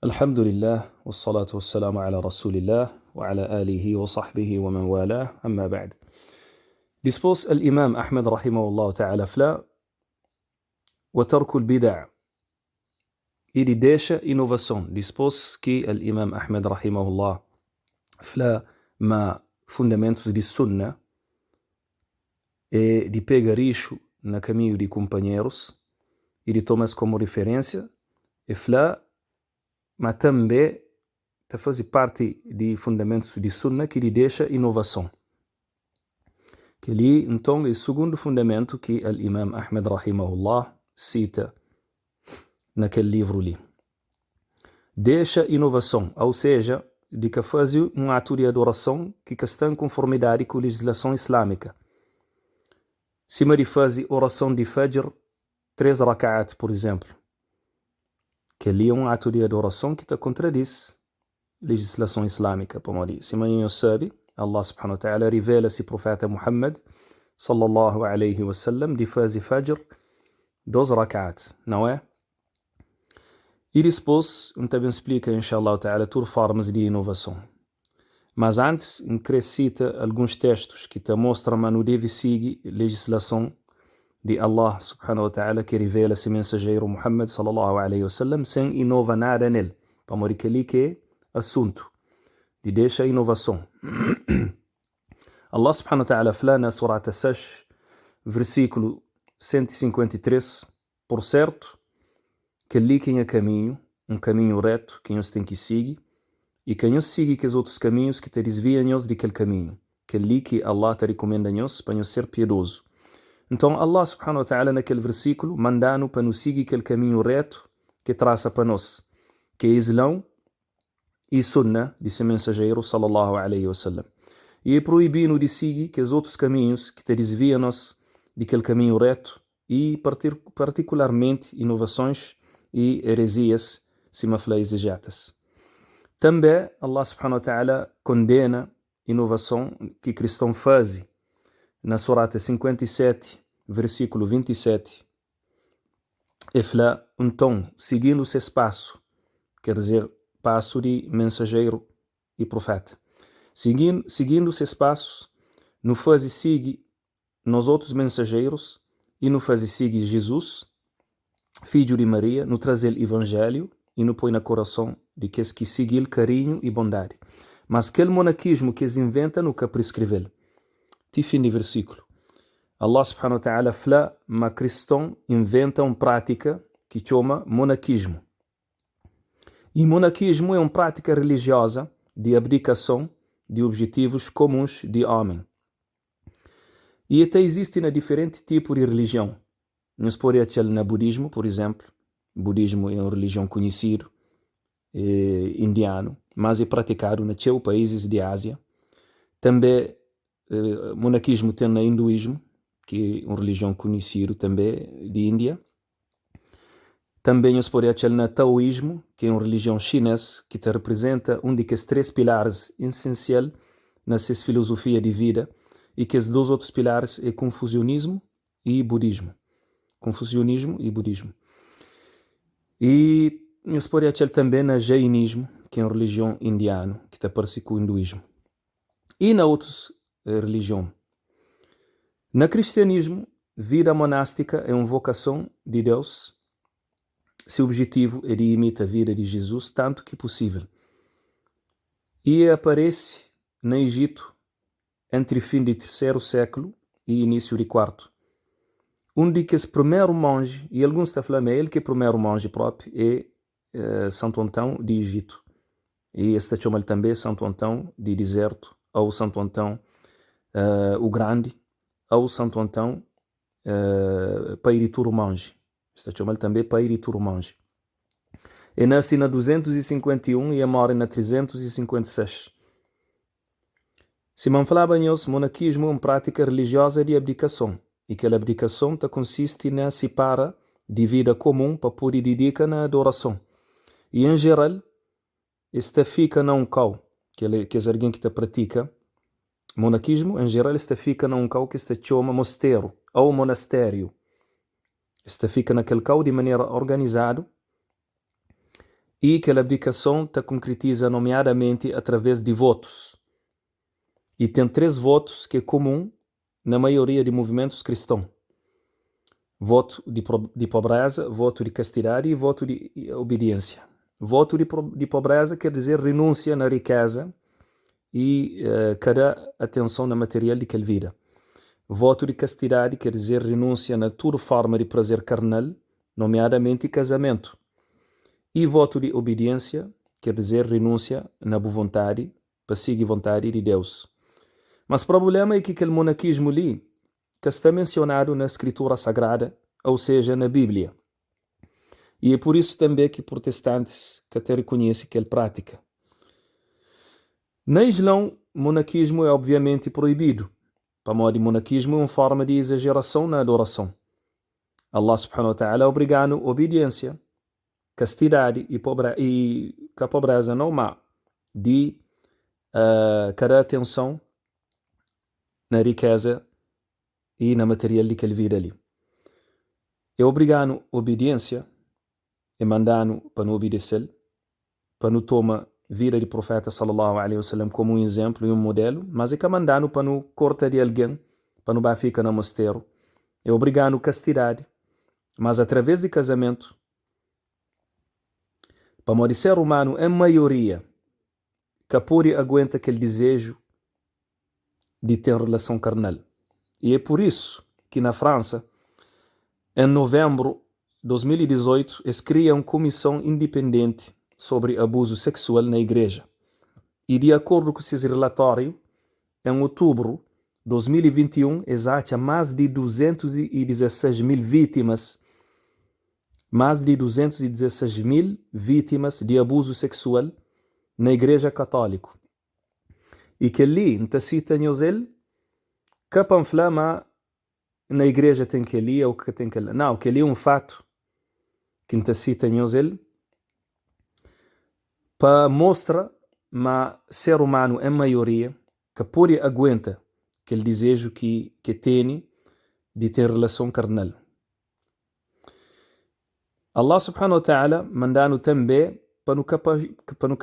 الحمد لله والصلاة والسلام على رسول الله وعلى آله وصحبه ومن والاه أما بعد. Dispôs الإمام أحمد رحمه الله تعالى فلا وترك البدع. Ele deixa inovação. Dispôs que الإمام أحمد رحمه الله فلا ما fundamentos de sunna e de pegaricho na caminho de companheiros e de tomas como referência e fala mas também faz parte de fundamentos de sunna que lhe deixa inovação. Que ali, então, é o segundo fundamento que o Imam Ahmed rahimahullah cita naquele livro ali. Deixa inovação, ou seja, de que faz um ato de adoração que está em conformidade com a legislação islâmica. Se me faz oração de Fajr, 3 rak'at, por exemplo, que ali é um ato de adoração que contradiz a legislação islâmica. Se me sabe, Allah subhanahu wa ta'ala revela-se profeta Muhammad sallallahu alayhi wa sallam de fazer Fajr 2 rak'at, não é? E depois, também explica, inshallah ta'ala, por formas de inovação. Mas antes, cita alguns textos que te mostram que não deve seguir a legislação de Allah subhanahu wa ta'ala que revela-se mensageiro Muhammad sallallahu alayhi wa sallam sem inovar nada nele. Para que ali que é assunto de deixa inovação. Allah subhanahu wa ta'ala fala na surata 6, versículo 153, por certo, que ali quem é caminho, um caminho reto, quem os tem que seguir, e quem os segue que os outros caminhos que te desviam-nos daquele caminho, que ali que Allah te recomenda-nos para nos ser piedoso. Então Allah subhanahu wa ta'ala naquele versículo manda-nos para nos seguir aquele caminho reto que traça para nós, que é Islão e Sunnah de seu mensageiro sallallahu alayhi wa sallam. E é proibido de seguir que os outros caminhos que te desviam-nos daquele caminho reto e particularmente inovações e heresias simafla exegetas. Também Allah subhanahu wa ta'ala condena inovação que cristão faz na surata 57, versículo 27. E fala, então, seguindo esse espaço, quer dizer, passo de mensageiro e profeta. Seguindo esse espaço, não faz seguir nos outros mensageiros e não faz seguir Jesus, filho de Maria, não traz o evangelho e não põe no coração de que seguir carinho e bondade. Mas aquele monaquismo que eles inventam nunca prescreveu. Fim de versículo. Allah subhanahu wa ta'ala fala, mas cristão inventa uma prática que chama monaquismo. E monaquismo é uma prática religiosa de abdicação de objetivos comuns de homem. E até existe na diferente tipo de religião. Nós podemos ter no budismo, por exemplo. O budismo é uma religião conhecida, indiano, mas é praticado nos países de Ásia. Também monaquismo tem no hinduísmo, que é uma religião conhecida também de Índia. Também nós podemos ter no taoísmo, que é uma religião chinesa que te representa um dos 3 pilares essenciais na sua filosofia de vida e que os 2 outros pilares é confucionismo e budismo. Confucionismo e budismo. E nós podemos ter também no jainismo, que é uma religião indiana que te parece com o hinduísmo. E na outras religião. No cristianismo, vida monástica é uma vocação de Deus. Seu objetivo é de imitar a vida de Jesus tanto que possível. E aparece no Egito entre fim do 3º século e início do 4º. Um dos primeiros monges, e alguns estão falando ele que é o primeiro monge próprio, é Santo Antão de Egito. E este chama também Santo Antão de Deserto, ou Santo Antão o Grande, ou Santo Antão Pairituro Monge. Este chama também Pairituro Monge. E nasce na 251 e morre na 356. Se me falava nisso, monaquismo é uma prática religiosa de abdicação. E aquela abdicação consiste na separa de vida comum para poder dedicar na adoração. E em geral, esta fica num cau, que é alguém que pratica monaquismo, em geral, esta fica num cau que se chama mosteiro ou monastério. Esta fica naquele cau de maneira organizada e que a abdicação se concretiza nomeadamente através de votos. E tem 3 votos que é comum na maioria de movimentos cristãos. Voto de pobreza, voto de castidade e voto de obediência. Voto de pobreza quer dizer renúncia na riqueza e cada atenção na material de que vida. Voto de castidade quer dizer renúncia na toda forma de prazer carnal, nomeadamente casamento. E voto de obediência quer dizer renúncia na boa vontade, para seguir a vontade de Deus. Mas o problema é que aquele monaquismo ali, que está mencionado na Escritura Sagrada, ou seja, na Bíblia. E é por isso também que protestantes que até reconhecem que ele pratica. Na Islão, monaquismo é obviamente proibido. Para modo de monaquismo é uma forma de exageração na adoração. Allah subhanahu wa ta'ala obriga-nos obediência, castidade e que a pobreza não má de cada atenção na riqueza e na material de que ele vive ali. É obrigar-nos obediência, é mandar-nos para não obedecer, para não tomar vida de profeta sallallahu alaihi wasallam como um exemplo e um modelo, mas é que mandar-nos para não cortar de alguém, para não ficar no mosteiro. É obrigar-nos castidade, mas através de casamento, para o ser humano, a maioria que pode aguenta aquele desejo de ter relação carnal. E é por isso que na França, em novembro de 2018, eles criam uma comissão independente sobre abuso sexual na igreja. E de acordo com esse relatório, em outubro de 2021, eles acham mais de 216 mil vítimas, de abuso sexual na igreja católica. E que ali, não cita ele, que panflama na igreja tem que ali ou que tem que ali. Não, que ali é um fato que não cita ele para mostrar que ser humano é maioria que pode aguentar aquele desejo que tem de ter relação carnal. Allah subhanahu wa ta'ala mandando também para não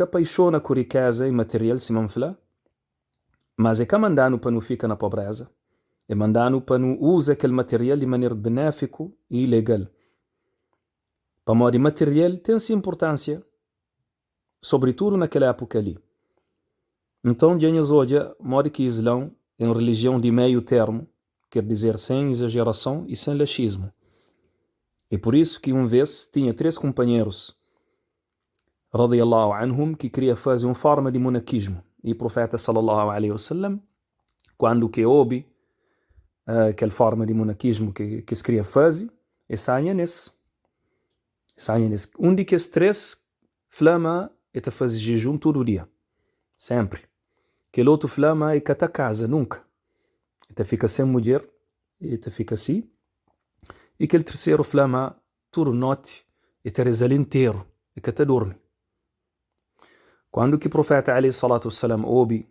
apaixonar com riqueza e material se manfla, mas é que mandando para não ficar na pobreza, é mandando para não usar aquele material de maneira benéfica e legal. Para modo material tem sua importância, sobretudo naquela época ali. Então, hoje, modo que Islão é uma religião de meio termo, quer dizer sem exageração e sem laxismo. É por isso que uma vez tinha 3 companheiros, radiyallahu anhum, que queria fazer uma forma de monaquismo. E o profeta sallallahu alaihi wasallam, quando que ouve aquela forma de monaquismo que se queria fazer, e saia nesse. Um de que 3 flama é te fazer jejum todo dia, sempre. Que o outro flama é que te casa nunca. E te fica sem mulher, e te fica assim. E aquele terceiro flama todo noite, e te reza inteiro, e que te dorme. Quando que o profeta alaihi salatu wassalam ouve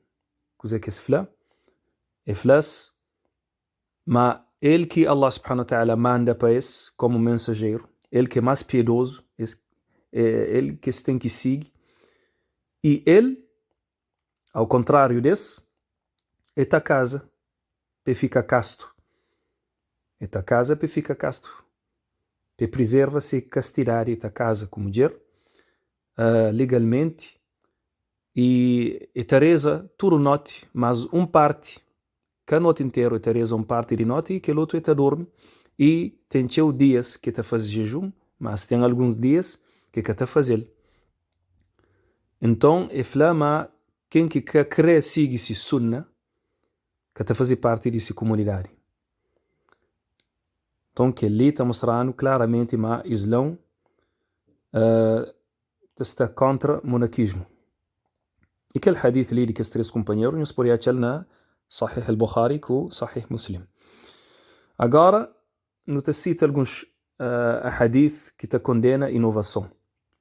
coisa que se fala, é flas, mas ele que Allah subhanahu wa ta'ala manda para esse como mensageiro, ele que é mais piedoso, ele que se tem que seguir, e ele, ao contrário desse, é ta casa para ficar casto. É ta casa para ficar casto. Para preserva-se castidade ta casa com mulher, legalmente, e Teresa tudo noite, mas parte, que a noite inteira Teresa parte de noite e que o outro dorme, e tem dias que te faz jejum, mas tem alguns dias que te fazer. Então, é flama quem que crê siga-se sunna, que te faz parte dessa comunidade. Então, que ali está mostrando claramente que o Islão está contra o monaquismo. E aquele hadith ali de que os 3 companheiros, nós podemos achar Sahih al-Bukhari com Sahih Muslim. Agora, não te cito alguns hadith que te condena a inovação.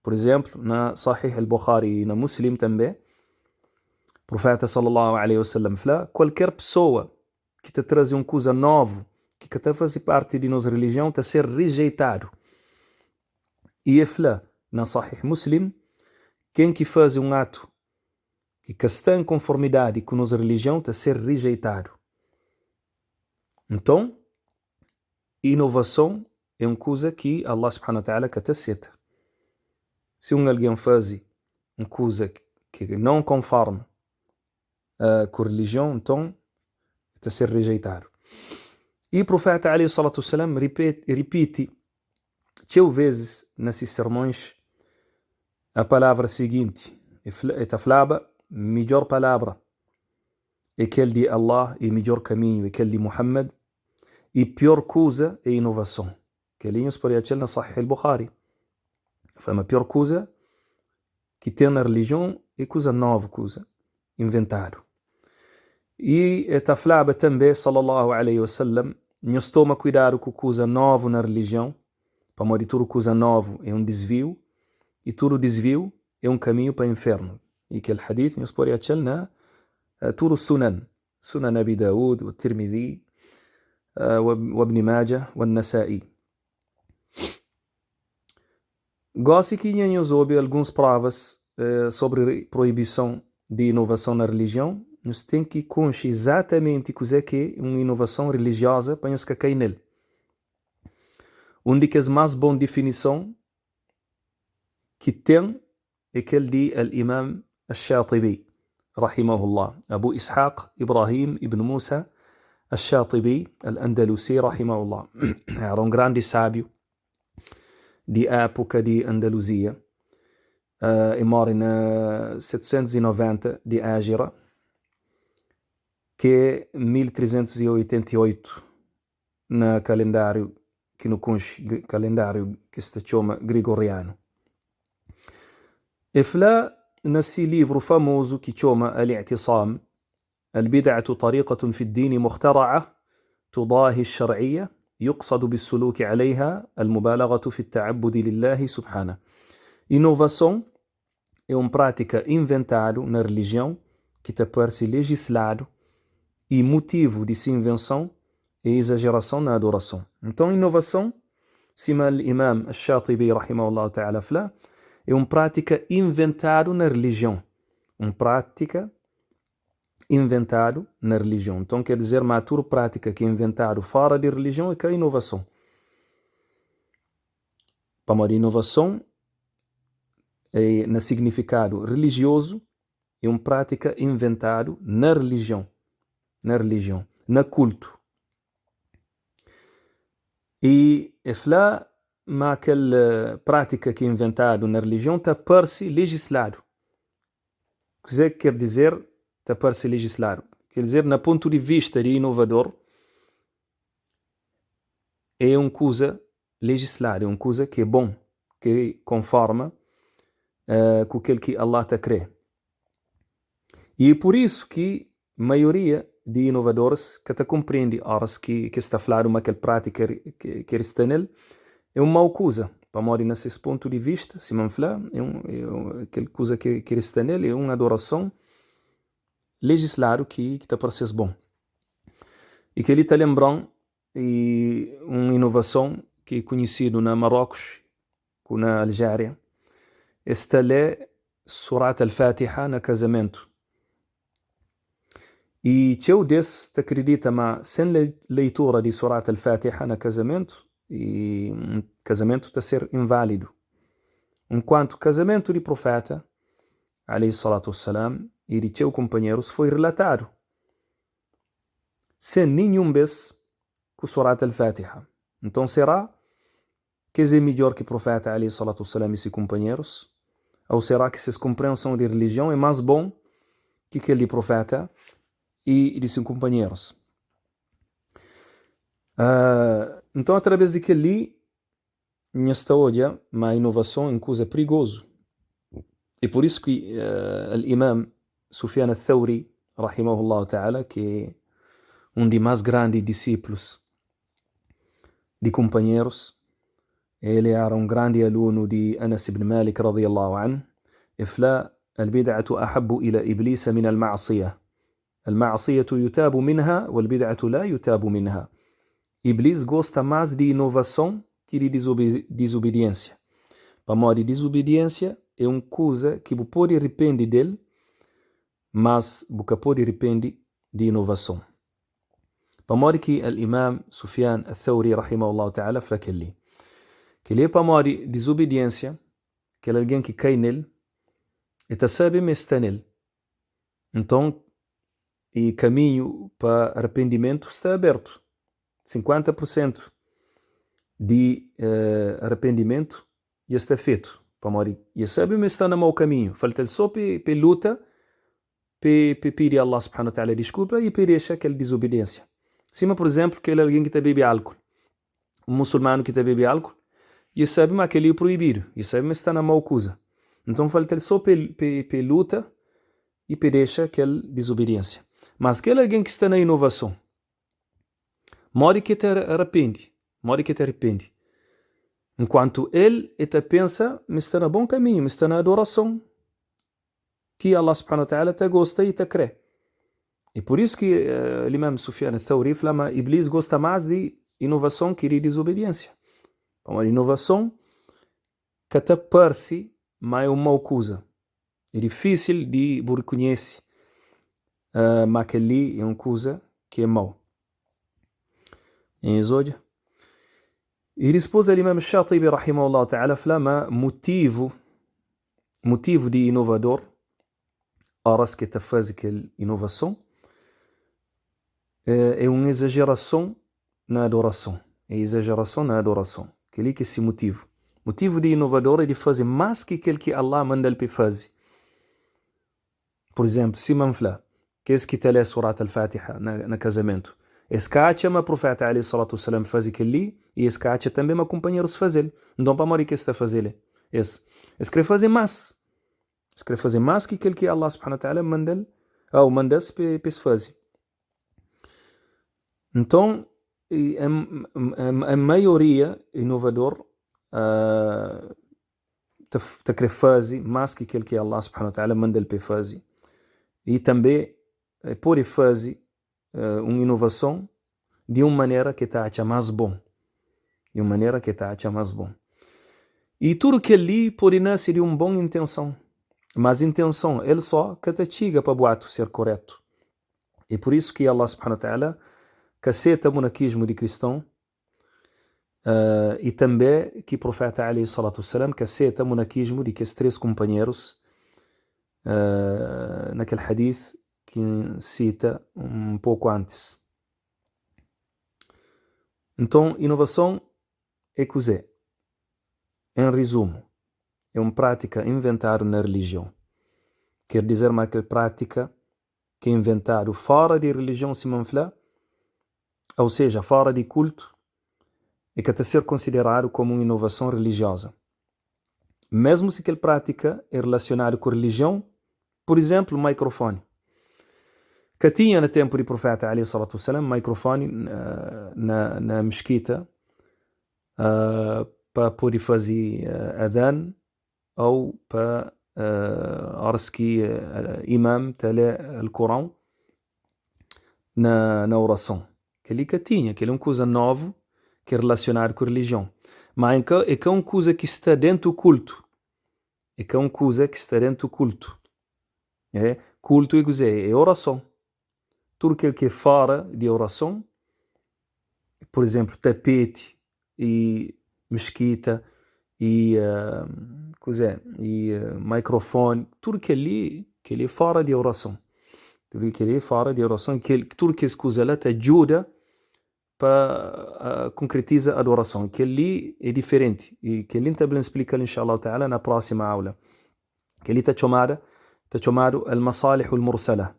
Por exemplo, na Sahih al-Bukhari e na Muslim também, o profeta sallallahu alaihi wasallam fala, qualquer pessoa que te traz uma coisa nova, que te faz parte de nossa religião, está a ser rejeitado. E ele fala, na Sahih Muslim, quem que faz um ato que está em conformidade com nossa religião está a ser rejeitado. Então, inovação é uma coisa que Allah subhanahu wa ta'ala que aceita. Se alguém faz uma coisa que não conforme com a religião, então está a ser rejeitado. E o profeta alayhi salatu wassalam repite 2 vezes nesses sermões a palavra seguinte. Esta palavra, melhor palavra é aquele de Allah, e melhor caminho é aquele de Muhammad, e pior coisa é inovação. Que linhos por aquele na Sahih al-Bukhari. Foi a pior coisa que tem na religião é coisa nova, coisa inventado. E esta palavra também, sallallahu alayhi wa sallam, nós toma cuidado com coisa nova na religião, para morrer tudo coisa nova é um desvio, e tudo desvio é um caminho para o inferno. E aquele hadith nós por aquele na tudo sunan Abi Daud, o Tirmidhi, o Ibn Majah, o Nasa'i. Gosto que nós ouve algumas provas sobre proibição de inovação na religião. Nós temos que conhecer exatamente o que é uma inovação religiosa para nós cair nele. Uma das mais boas definições que tem é aquele de Al-Imam Al-Shatibi, rahimahullah. Abu Ishaq Ibrahim ibn Musa Al-Shatibi Al-Andalusi, rahimahullah. Era um grande sábio de época de Andaluzia. E mora na 790 de Ágira, que é 1388 no calendário que no calendário que se chama gregoriano. E fala nesse livro famoso que chama Al-I'tisam, البدعة طريقة في الدين مخترعة تضاهي الشرعية يقصد بالسلوك عليها المبالغة في التعبد لله سبحانه. Inovação é uma prática inventada na religião que te parece legislado e motivo de sua invenção é exageração na adoração. Então, inovação, cima o Imam Al-Shatibi, rahimahullah ta'ala, fala, é uma prática inventada na religião. Uma prática inventada na religião. Então, quer dizer, uma toda prática que é inventada fora de religião é que é inovação. Para uma inovação, no significado religioso, é uma prática inventada na religião, na culto. E fala, mas aquela prática que é inventada na religião está parece legislado. O que quer dizer está parece legislado? Quer dizer, no ponto de vista de inovador, é uma coisa legislada, é uma coisa que é bom, que conforma com aquilo que Allah te crê. E é por isso que a maioria de inovadores que te compreende horas que está a falar uma aquela prática que está nele é uma mau coisa. Para morir nesse ponto de vista, se me falar, aquela coisa que está nele é uma adoração legislada que te parece bom. E que ele está lembrando uma inovação que é conhecida na Marrocos, na Algéria. Esta lê Surat al-Fatiha na casamento. E eu desse te acredita, mas sem leitura de Surat al-Fatiha na casamento, e casamento está a ser inválido. Enquanto casamento de profeta, alayhi salatu wassalam, e de seus companheiros foi relatado sem nenhum vez com Surat al-Fatiha. Então será que é melhor que o profeta alayhi salatu wassalam e seus companheiros? Ou será que essa compreensão de religião é mais bom que aquele de profeta e de seus companheiros? Então, através daquele, nesta hoje, uma inovação é coisa perigosa. E por isso que o Imam Sufyan al-Thawri, rahimahullah ta'ala, que é dos mais grandes discípulos de companheiros, ele era um grande aluno de Anas ibn Malik radiyallahu anhu. إفلا البدعة أحب إلى إبليس من المعصية. المعصية يتاب منها والبدعة لا يتاب منها. Iblis gosta mais de inovação que de desobediência. Pamodi desobediência é uma coisa que você pode arrepender dele, mas você pode arrepender de inovação. Pamodi que o imam Sufyan al-Thawri rahimahullah ta'ala fala que ele pamodi desobediência, que alguém que cai nele, e sabe mas está nele. Então, o caminho para arrependimento está aberto. 50% de arrependimento já está feito. Pamodi, já sabe mas está no mau caminho. Falta só para luta, para pedir a Allah subhanahu wa ta'ala desculpa e para deixar aquela desobediência. Cima, por exemplo, que alguém que está bebe álcool. Um muçulmano que está bebe álcool, e sabe mas aquele é proibido. E sabe mas está na mau coisa. Então falta só para luta e para deixar aquela desobediência. Mas aquele alguém que está na inovação, mora que te arrepende. Enquanto ele pensa, mas está no bom caminho, mas está na adoração que Allah subhanahu wa ta'ala te gosta e te crê. E por isso que o imam Sufyan al-Thawri fala, Iblis gosta mais de inovação que de desobediência. Uma inovação que te parece mais uma coisa. É difícil de reconhecer, mas aquele é uma coisa que é mau. Em Exódia. E depois o imam Shatibi rahimahullah ta'ala fala, motivo de inovador, horas que te faz aquela inovação, é uma exageração na adoração. Aquele que é esse motivo. Motivo de inovador é de fazer mais que aquele que Allah manda ele para fazer. Por exemplo, se manfla, que é que te lê surat al-Fatiha na casamento. Esse cara chama o profeta ali salatu salam faz aquele e esse cara também me companheiros fazer. Não para morrer que está fazendo. Esse quer fazer mais. Quer fazer mais que aquele que Allah subhanahu wa ta'ala manda ou manda-se para se fazer. Então, a maioria inovador te quer fazer mais que aquele que Allah subhanahu wa ta'ala manda ele para fazer. E também pode fazer uma inovação de uma maneira que te acha mais bom. E tudo que ali pode nascer de uma boa intenção. Mas a intenção, ele só que te chega para o ato ser correto. E por isso que Allah subhanahu wa ta'ala aceita o monaquismo de cristão e também que o profeta alayhi salatu wassalam aceita o monaquismo de que os três companheiros naquele hadith que cita um pouco antes. Então, inovação é coisa. Em resumo, é uma prática inventada na religião. Quer dizer, mas aquela prática que é inventada fora de religião se manfla, ou seja, fora de culto, é que está a ser considerado como uma inovação religiosa. Mesmo se aquela prática é relacionada com a religião, por exemplo, o microfone. Que tinha no tempo do profeta alayhi salatu wassalam, microfone na mesquita para poder fazer adhan ou para horas que imam tele o Corão na oração. Aquele que tinha, aquele é uma coisa nova que é relacionada com a religião. Mas é que é uma coisa que está dentro do culto. Culto é oração. Tudo aquilo que é fora de oração, por exemplo, tapete e mesquita e microfone, tudo que ali é fora de oração. Tudo que essa coisa lá te ajuda para concretizar a adoração. Que ali é diferente. E que ali também explica, inshallah ta'ala, na próxima aula. Que ali está chamado al-masalih al-mursala.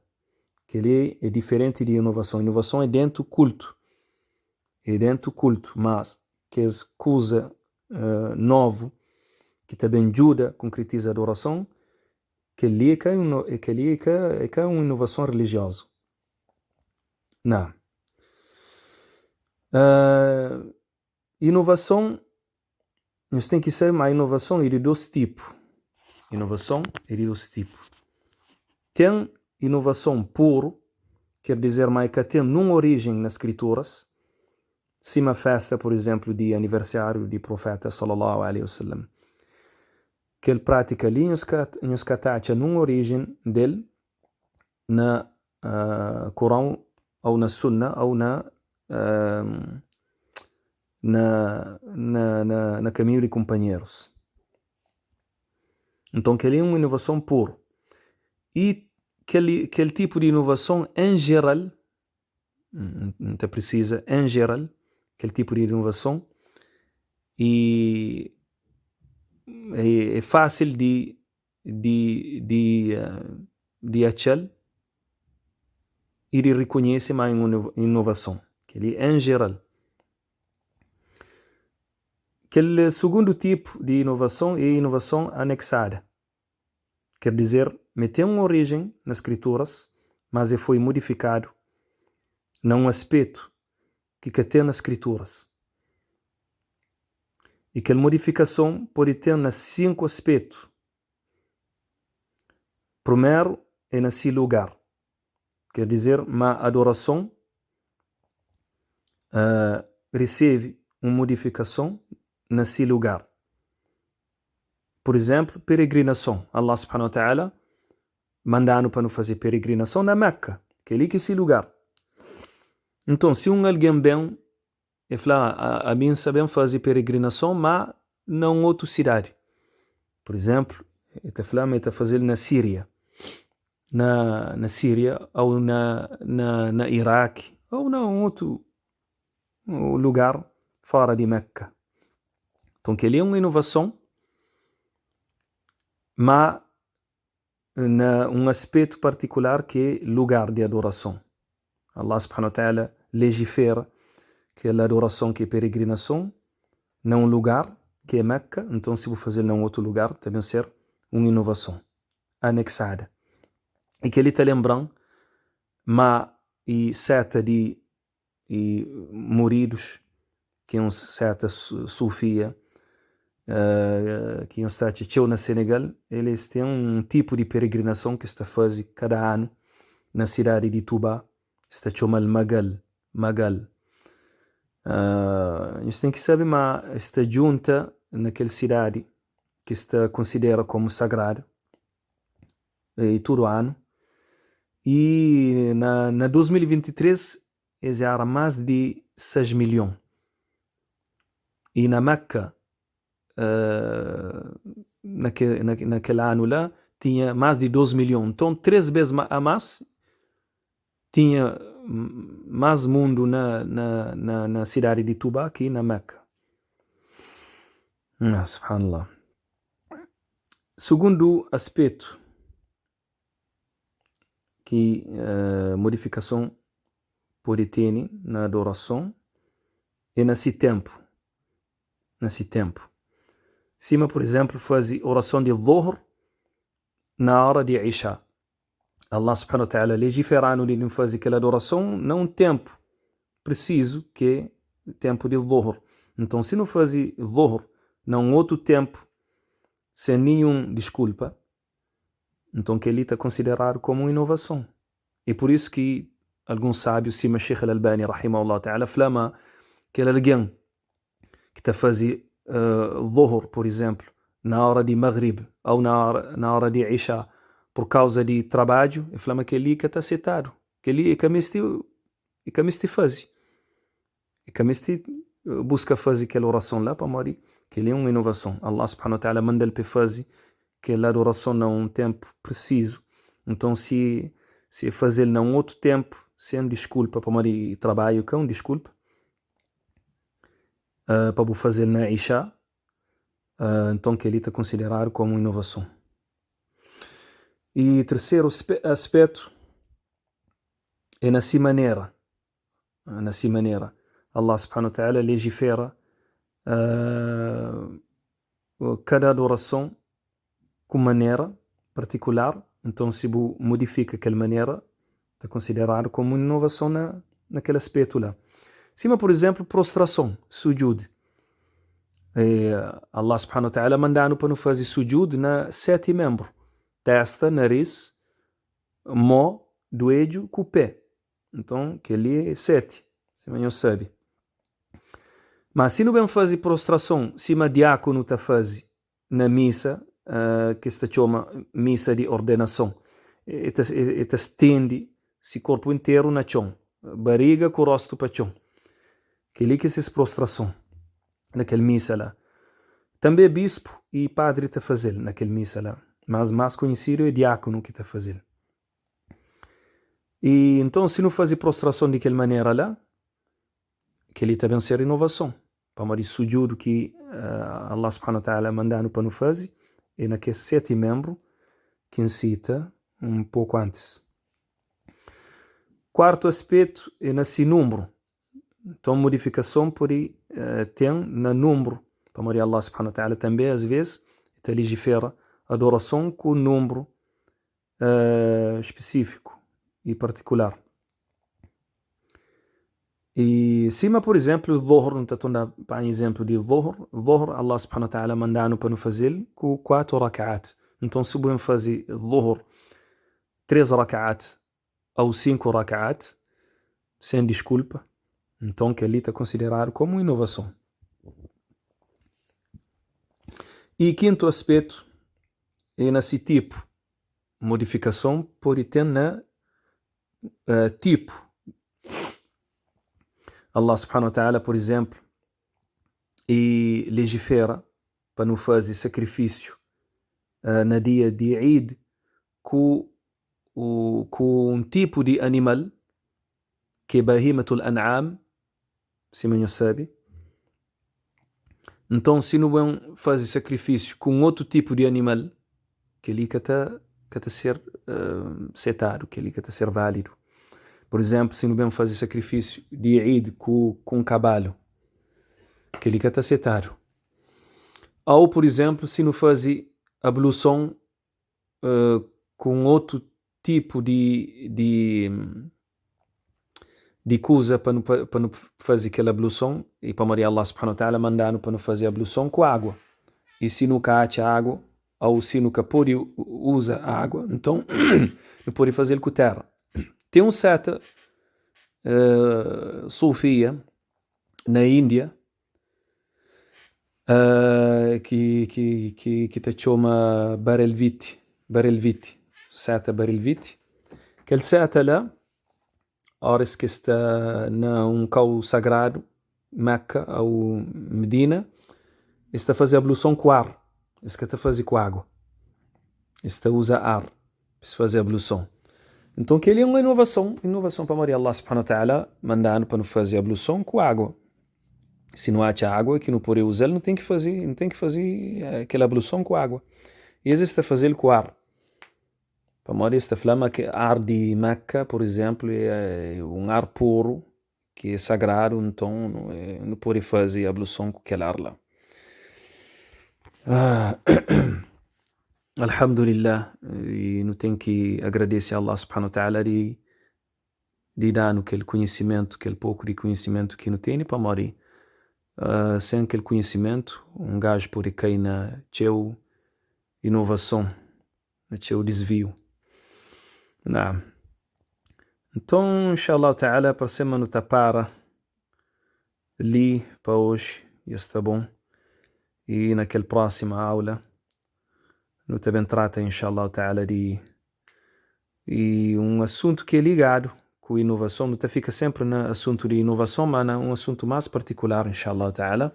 Que ele é diferente de inovação. Inovação é dentro do culto. Mas que é coisa nova que também ajuda a concretizar a adoração, que ali é uma inovação religiosa. Não. Inovação, nós temos que saber, mas inovação é de dois tipos. Tem inovação pura, quer dizer, mas que tem uma origem nas escrituras. Se uma festa, por exemplo, de aniversário do profeta sallallahu alaihi wasallam, que ele pratica ali em os catacha numa origem dele na Corão ou na Sunna ou na caminho de companheiros. Então, que ali é uma inovação pura. E aquele tipo de inovação em geral, não te precisa, em geral, aquele tipo de inovação, e é fácil de achar e de reconhecer mais uma inovação, que ali em geral. Aquele segundo tipo de inovação é a inovação anexada. Quer dizer, tem uma origem nas escrituras, mas foi modificado num aspecto que tem nas escrituras. E aquela modificação pode ter nas 5 aspectos. Primeiro é nesse lugar. Quer dizer, uma adoração recebe uma modificação nesse lugar. Por exemplo, peregrinação. Allah subhanahu wa ta'ala manda para nos fazer peregrinação na Meca, que é ali que é esse lugar. Então, se alguém bem, ele fala, a mim sabem fazer peregrinação, mas não outra cidade. Por exemplo, ele está fazendo na Síria. Na Síria, ou na Iraque, ou em outro lugar fora de Meca. Então, que ali é uma inovação, mas um aspecto particular que é lugar de adoração. Allah subhanahu wa ta'ala legifera que a adoração que é peregrinação num lugar que é Meca, então se vou fazer num outro lugar, também ser uma inovação anexada. E que ele está lembrando, mas e seta de muridos, que é uma seta sufia, que é um estado na Senegal, eles têm um tipo de peregrinação que está fazendo cada ano na cidade de Touba, está chamado Magal. Você tem que saber, mas está junta naquela cidade que está considerada como sagrada e todo ano. E na 2023 era mais de 6 milhões. E na Meca, naquele ano lá, tinha mais de 12 milhões. Então, 3 vezes a mais, tinha mais mundo na cidade de Touba que na Meca. Subhanallah. Segundo aspecto, que modificação pode ter na adoração é nesse tempo. Cima, por exemplo, faz oração de Dhuhr na hora de Isha. Allah subhanahu wa ta'ala legiferando de não fazer aquela adoração num tempo preciso, que é o tempo de Dhuhr. Então, se não faz Dhuhr num outro tempo, sem nenhuma desculpa, então que ele está considerado como uma inovação. E por isso que alguns sábios, cima Sheikh al-Albani, rahimahullah ta'ala, flama que alguém que está fazendo Dhuhr, por exemplo, na hora de Maghrib ou na hora de Isha, por causa de trabalho, e flama que ele está citado, que ele é que me faz. E que me busca fazer aquela oração lá para morrer, que ele é uma inovação. Allah subhanahu wa ta'ala manda ele para fazer aquela adoração num tempo preciso. Então, se fazer num outro tempo, sem desculpa para morrer trabalho, com desculpa, para fazer na Isha, então que ele está considerado como inovação. E terceiro aspecto é nessa maneira. Allah subhanahu wa ta'ala legifera cada adoração com maneira particular. Então, se modifica aquela maneira, está considerado como uma inovação naquele aspecto lá. Cima, por exemplo, prostração, sujud. Allah subhanahu wa ta'ala mandando para não fazer sujud na 7 membros. Testa, nariz, mão, joelho, com o pé. Então, que ali é 7. Você não sabe. Mas se não vem fazer prostração, cima diácono está fazendo na missa, que se chama missa de ordenação. E te estende esse corpo inteiro na chão, barriga com o rosto para chão. Que ali que é prostração, naquele missa lá. Também bispo e padre te fazer naquele missa lá, mas mais conhecido é diácono que te fazer. E então, se não fazer prostração daquela maneira lá, que ele também ser inovação. Para mais sujudo que Allah subhanahu wa ta'ala mandando para não fazer, e naquele 7 membros que cita um pouco antes. Quarto aspecto é nesse número. Então, modificação por tem no número. Para mais Allah subhanahu wa ta'ala também, às vezes, te legifera adoração com número específico e particular. E cima, por exemplo, o Dhuhr, não estou dando para exemplo de Dhuhr, Allah subhanahu wa ta'ala mandando para não fazer com 4 rak'at. Então, se podemos fazer Dhuhr 3 rak'at ou 5 rak'at, sem desculpa, então que ali está considerado como inovação. E quinto aspecto é nesse tipo, modificação pode ter na tipo. Allah subhanahu wa ta'ala, por exemplo, e legifera para não fazer sacrifício na dia de Eid com um tipo de animal que é Bahimatul An'am, se não sabe. Então, se não vão fazer sacrifício com outro tipo de animal, que ali que está ser setado, que ali que está ser válido. Por exemplo, se não vamos fazer sacrifício de Eid com um cavalo, que ele está setado. Ou, por exemplo, se não fazer ablução com outro tipo de coisa para não fazer aquela ablução, e para Maria Allah subhanahu wa ta'ala mandando para não fazer ablução com água. E se nunca acha água, ou se nunca pode usar água, então não pode fazer com terra. Tem um certo sufia na Índia que te chama Barelviti, certa Barelviti. Aquele certo lá, horas que está num cau sagrado, Meca ou Medina, está a fazer ablução com ar, está a fazer com água, está a usar ar para fazer ablução. Então, que ele é uma inovação para Maria Allah subhanahu wa ta'ala mandando para não fazer ablução com água. Se não acha água que não pode usar, não tem que fazer aquela ablução com água. E existe a fazer com ar. Para Maria está falando que ar de Meca, por exemplo, é um ar puro, que é sagrado, então não pode fazer ablução com aquele ar lá. Alhamdulillah, e não tem que agradecer a Allah subhanahu wa ta'ala de dar aquele conhecimento, aquele pouco de conhecimento que não tem para morrer. Sem aquele conhecimento, um gajo pode cair na teu inovação, na teu desvio. Não. Então, inshallah ta'ala, para semana não para ali para hoje, já está bom. E naquela próxima aula, não também trata, inshallah ta'ala, de um assunto que é ligado com inovação. Não fica sempre no assunto de inovação, mas um assunto mais particular, inshallah ta'ala.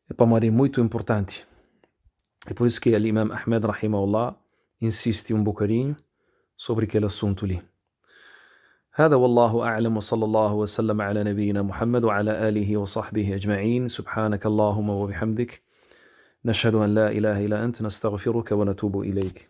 É para mim muito importante. É por isso que o Imam Ahmed, rahimahullah, insiste um bocadinho sobre aquele assunto ali. هذا والله أعلم وصلى الله وسلم على نبينا محمد وعلى آله وصحبه أجمعين سبحانك اللهم وبحمدك نشهد أن لا إله إلا أنت نستغفرك ونتوب إليك